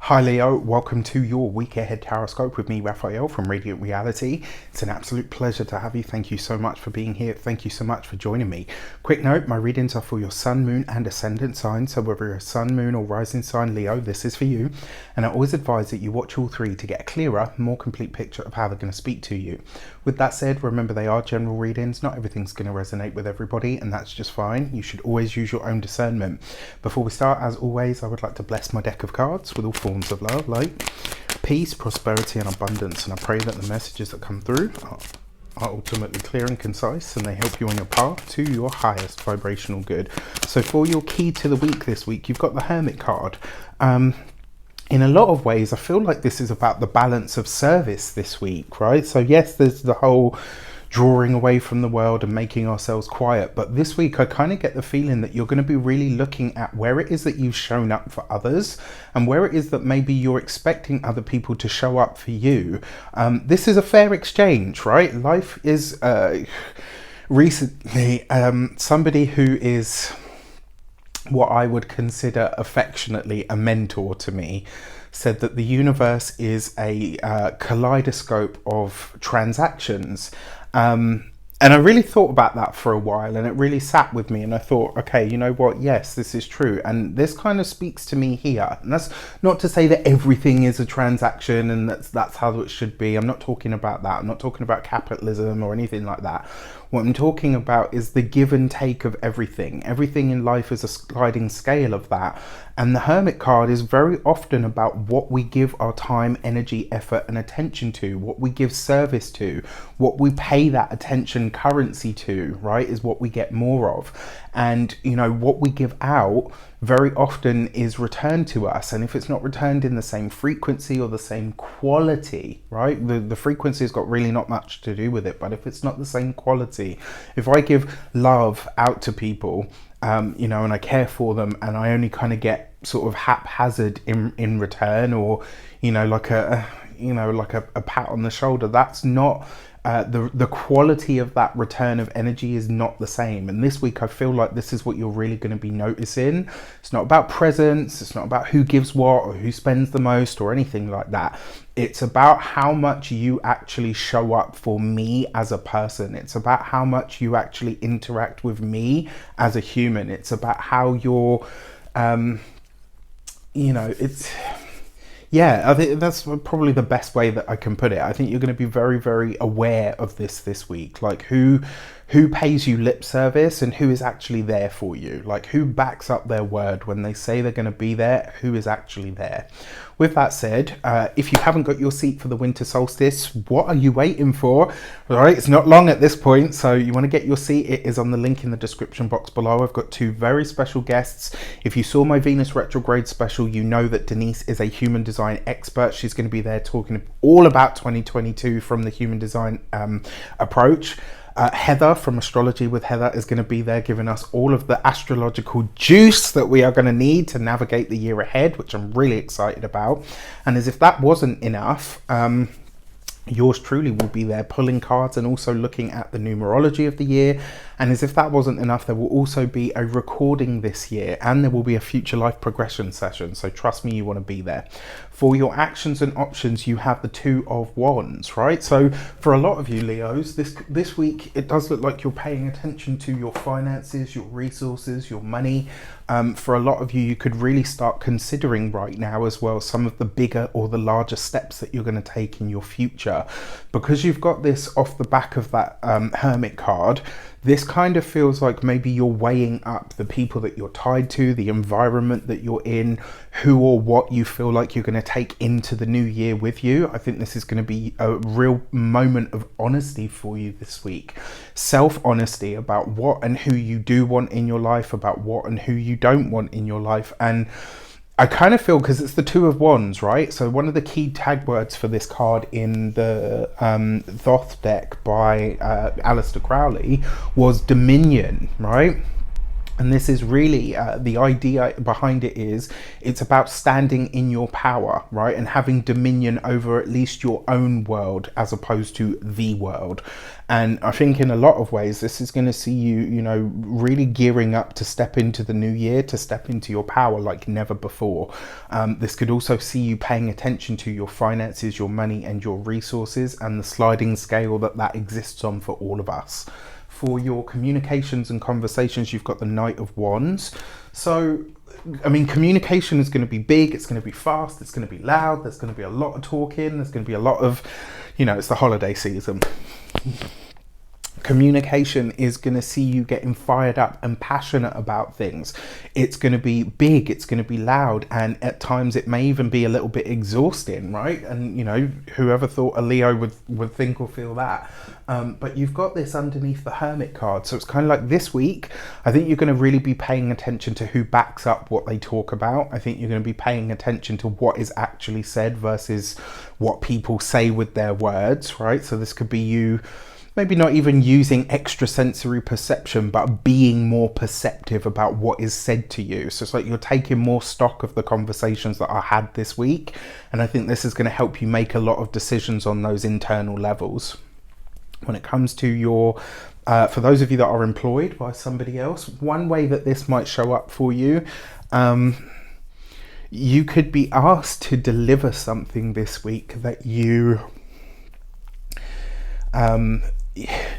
Hi Leo, welcome to your week ahead Taroscope with me, Raphael from Radiant Reality. It's an absolute pleasure to have you. Thank you so much for being here. Thank you so much for joining me. Quick note, my readings are for your sun, moon and ascendant sign. So whether you're a sun, moon or rising sign Leo, this is for you. And I always advise that you watch all three to get a clearer, more complete picture of how they're going to speak to you. With that said, remember they are general readings. Not everything's going to resonate with everybody, and that's just fine. You should always use your own discernment. Before we start, as always, I would like to bless my deck of cards with all forms of love, like peace, prosperity and abundance. And I pray that the messages that come through are ultimately clear and concise, and they help you on your path to your highest vibrational good. So for your key to the week this week, you've got the Hermit card. In a lot of ways, I feel like this is about the balance of service this week, right? So yes, there's the whole drawing away from the world and making ourselves quiet. But this week, I kind of get the feeling that you're going to be really looking at where it is that you've shown up for others and where it is that maybe you're expecting other people to show up for you. This is a fair exchange, right? Life is recently somebody who is what I would consider affectionately a mentor to me said that the universe is a kaleidoscope of transactions. And I really thought about that for a while, and it really sat with me, and I thought, okay, you know what, yes, this is true, and this kind of speaks to me here. And that's not to say that everything is a transaction and that's how it should be. I'm not talking about that. I'm not talking about capitalism or anything like that. What I'm talking about is the give and take of everything. Everything in life is a sliding scale of that. And the Hermit card is very often about what we give our time, energy, effort and attention to, what we give service to, what we pay that attention currency to, right, is what we get more of. And, you know, what we give out very often is returned to us. And if it's not returned in the same frequency or the same quality, right, the frequency has got really not much to do with it. But if it's not the same quality, if I give love out to people, you know, and I care for them and I only kind of get sort of haphazard in return, or, you know, like a pat on the shoulder, that's not the quality of that return of energy is not the same. And this week I feel like this is what you're really going to be noticing. It's not about presents, it's not about who gives what or who spends the most or anything like that. It's about how much you actually show up for me as a person. It's about how much you actually interact with me as a human. It's about how you're you know, it's, yeah, I think that's probably the best way that I can put it. I think you're going to be very, very aware of this week, like who pays you lip service and who is actually there for you, like who backs up their word when they say they're going to be there, who is actually there. With that said, if you haven't got your seat for the winter solstice, what are you waiting for? All right, it's not long at this point, so you want to get your seat. It is on the link in the description box below. I've got two very special guests. If you saw my Venus retrograde special, you know that Denise is a human design expert. She's going to be there talking all about 2022 from the human design approach. Heather from Astrology with Heather is going to be there giving us all of the astrological juice that we are going to need to navigate the year ahead, which I'm really excited about. And as if that wasn't enough, yours truly will be there pulling cards and also looking at the numerology of the year. And as if that wasn't enough, there will also be a recording this year, and there will be a future life progression session. So trust me, you want to be there. For your actions and options, you have the Two of Wands, right? So for a lot of you Leos, this week, it does look like you're paying attention to your finances, your resources, your money. For a lot of you, you could really start considering right now as well some of the bigger or the larger steps that you're going to take in your future. Because you've got this off the back of that Hermit card, this kind of feels like maybe you're weighing up the people that you're tied to, the environment that you're in, who or what you feel like you're going to take into the new year with you. I think this is going to be a real moment of honesty for you this week. Self-honesty about what and who you do want in your life, about what and who you don't want in your life. And I kind of feel, because it's the Two of Wands, right? So one of the key tag words for this card in the Thoth deck by Aleister Crowley was dominion, right? And this is really the idea behind it is it's about standing in your power, right? And having dominion over at least your own world as opposed to the world. And I think in a lot of ways, this is going to see you, you know, really gearing up to step into the new year, to step into your power like never before. This could also see you paying attention to your finances, your money and your resources, and the sliding scale that exists on for all of us. For your communications and conversations, you've got the Knight of Wands. So, I mean, communication is going to be big, it's going to be fast, it's going to be loud, there's going to be a lot of talking, there's going to be a lot of, you know, it's the holiday season. Communication is going to see you getting fired up and passionate about things. It's going to be big, it's going to be loud, and at times it may even be a little bit exhausting, right? And you know, whoever thought a Leo would think or feel that. But you've got this underneath the Hermit card, so it's kind of like this week I think you're going to really be paying attention to who backs up what they talk about. I think you're going to be paying attention to what is actually said versus what people say with their words, right? So this could be you maybe not even using extrasensory perception, but being more perceptive about what is said to you. So it's like you're taking more stock of the conversations that are had this week. And I think this is going to help you make a lot of decisions on those internal levels. When it comes to your, for those of you that are employed by somebody else, one way that this might show up for you, you could be asked to deliver something this week that you,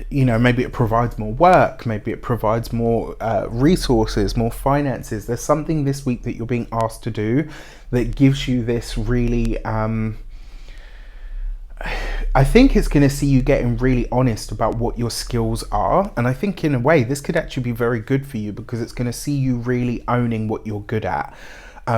you know, maybe it provides more work, maybe it provides more resources, more finances. There's something this week that you're being asked to do that gives you this really, I think it's going to see you getting really honest about what your skills are. And I think in a way, this could actually be very good for you because it's going to see you really owning what you're good at.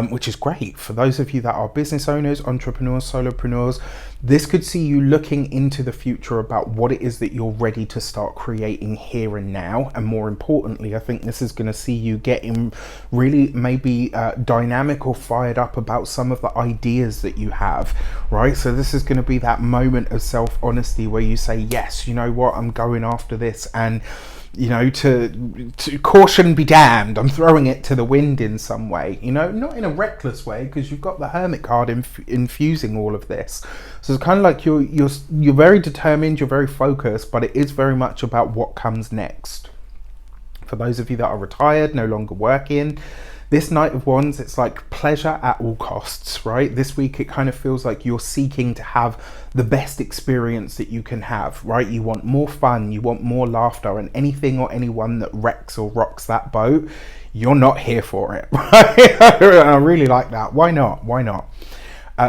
Which is great for those of you that are business owners, entrepreneurs, solopreneurs. This could see you looking into the future about what it is that you're ready to start creating here and now. And more importantly, I think this is going to see you getting really maybe dynamic or fired up about some of the ideas that you have, right? So this is going to be that moment of self-honesty where you say, yes, you know what, I'm going after this, and you know, to caution be damned, I'm throwing it to the wind in some way, you know, not in a reckless way, because you've got the Hermit card infusing all of this. So it's kind of like you're very determined, you're very focused, but it is very much about what comes next. For those of you that are retired, no longer working, this Knight of Wands, it's like pleasure at all costs, right? This week it kind of feels like you're seeking to have the best experience that you can have, right? You want more fun, you want more laughter, and anything or anyone that wrecks or rocks that boat, you're not here for it, right? I really like that. Why not? Why not?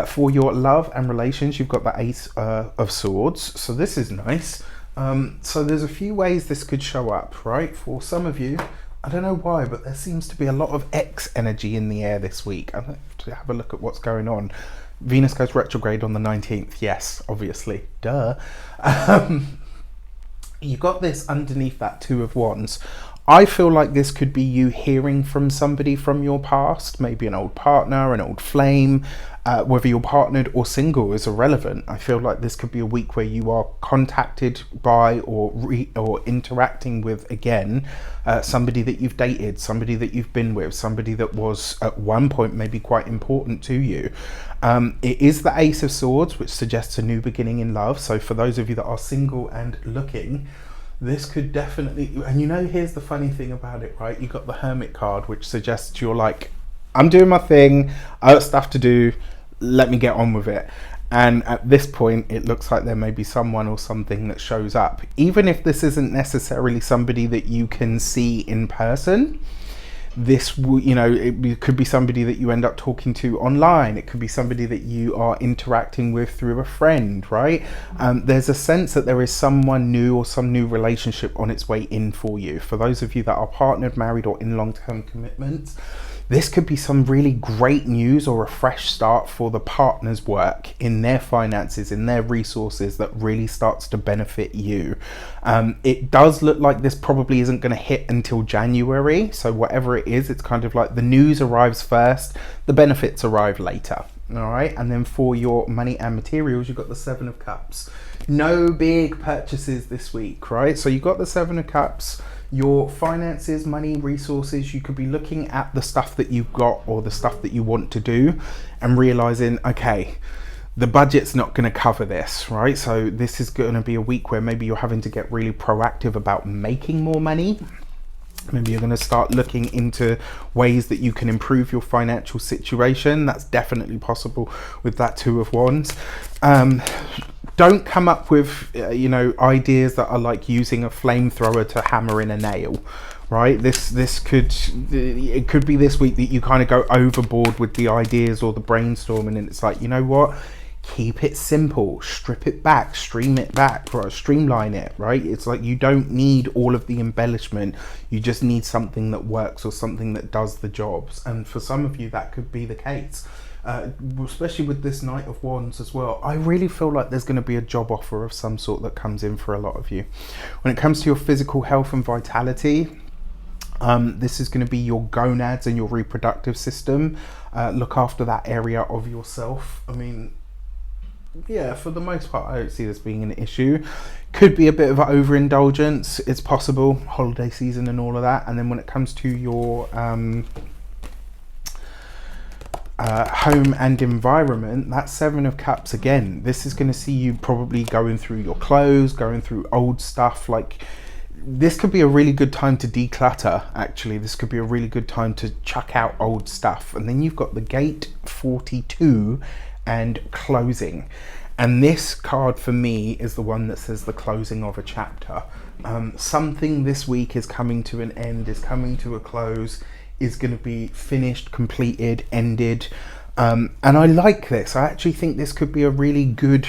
For your love and relations, you've got the Ace of Swords. So this is nice. So there's a few ways this could show up, right? For some of you, I don't know why, but there seems to be a lot of X energy in the air this week. I have to have a look at what's going on. Venus goes retrograde on the 19th. Yes, obviously. Duh. You got this underneath that Two of Wands. I feel like this could be you hearing from somebody from your past, maybe an old partner, an old flame. Whether you're partnered or single is irrelevant. I feel like this could be a week where you are contacted by or interacting with, again, somebody that you've dated, somebody that you've been with, somebody that was at one point maybe quite important to you. It is the Ace of Swords, which suggests a new beginning in love. So for those of you that are single and looking, this could definitely, and you know, here's the funny thing about it, right? You got the Hermit card, which suggests you're like, I'm doing my thing, I got stuff to do, let me get on with it. And at this point, it looks like there may be someone or something that shows up. Even if this isn't necessarily somebody that you can see in person, this, you know, it could be somebody that you end up talking to online. It could be somebody that you are interacting with through a friend, right? There's a sense that there is someone new or some new relationship on its way in for you. For those of you that are partnered, married, or in long-term commitments, this could be some really great news or a fresh start for the partner's work in their finances, in their resources, that really starts to benefit you. It does look like this probably isn't going to hit until January. So whatever it is, it's kind of like the news arrives first, the benefits arrive later. All right. And then for your money and materials, you've got the Seven of Cups. No big purchases this week, right? So you've got the Seven of Cups. Your finances, money, resources, you could be looking at the stuff that you've got or the stuff that you want to do and realizing, okay, the budget's not going to cover this, right? So this is going to be a week where maybe you're having to get really proactive about making more money. Maybe you're going to start looking into ways that you can improve your financial situation. That's definitely possible with that Two of Wands. Don't come up with, ideas that are like using a flamethrower to hammer in a nail, right? It could be this week that you kind of go overboard with the ideas or the brainstorming, and it's like, you know what? Keep it simple, strip it back, stream it back, or streamline it, right? It's like you don't need all of the embellishment. You just need something that works or something that does the jobs. And for some of you, that could be the case. Especially with this Knight of Wands as well. I really feel like there's going to be a job offer of some sort that comes in for a lot of you. When it comes to your physical health and vitality, this is going to be your gonads and your reproductive system. Look after that area of yourself. I mean, yeah, for the most part, I don't see this being an issue. Could be a bit of an overindulgence. It's possible, holiday season and all of that. And then when it comes to your home and environment, that Seven of Cups again, this is going to see you probably going through your clothes, going through old stuff. Like, this could be a really good time to declutter. Actually, this could be a really good time to chuck out old stuff. And then you've got the Gate 42 and closing, and this card for me is the one that says the closing of a chapter. Something this week is coming to an end, is coming to a close, is going to be finished, completed, ended, and I like this. I actually think this could be a really good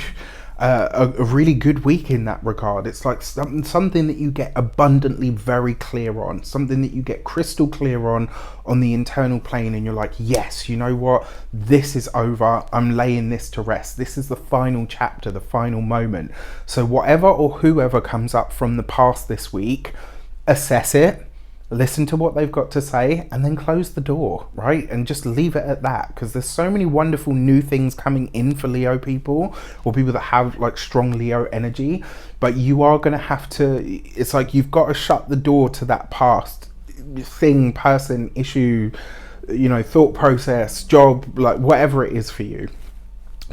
week in that regard. It's like something that you get abundantly very clear on, something that you get crystal clear on the internal plane, and you're like, yes, you know what, this is over, I'm laying this to rest, this is the final chapter, the final moment. So whatever or whoever comes up from the past this week, assess it, listen to what they've got to say, and then close the door, right? And just leave it at that, because there's so many wonderful new things coming in for Leo people, or people that have like strong Leo energy. But you are going to have to, it's like you've got to shut the door to that past thing, person, issue, thought process, job, like whatever it is for you.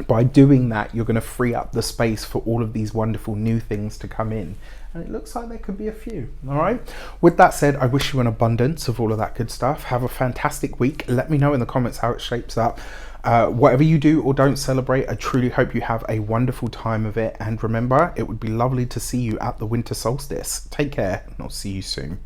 By doing that, you're going to free up the space for all of these wonderful new things to come in. And it looks like there could be a few. All right. With that said, I wish you an abundance of all of that good stuff. Have a fantastic week. Let me know in the comments how it shapes up. Whatever you do or don't celebrate, I truly hope you have a wonderful time of it. And remember, it would be lovely to see you at the winter solstice. Take care, and I'll see you soon.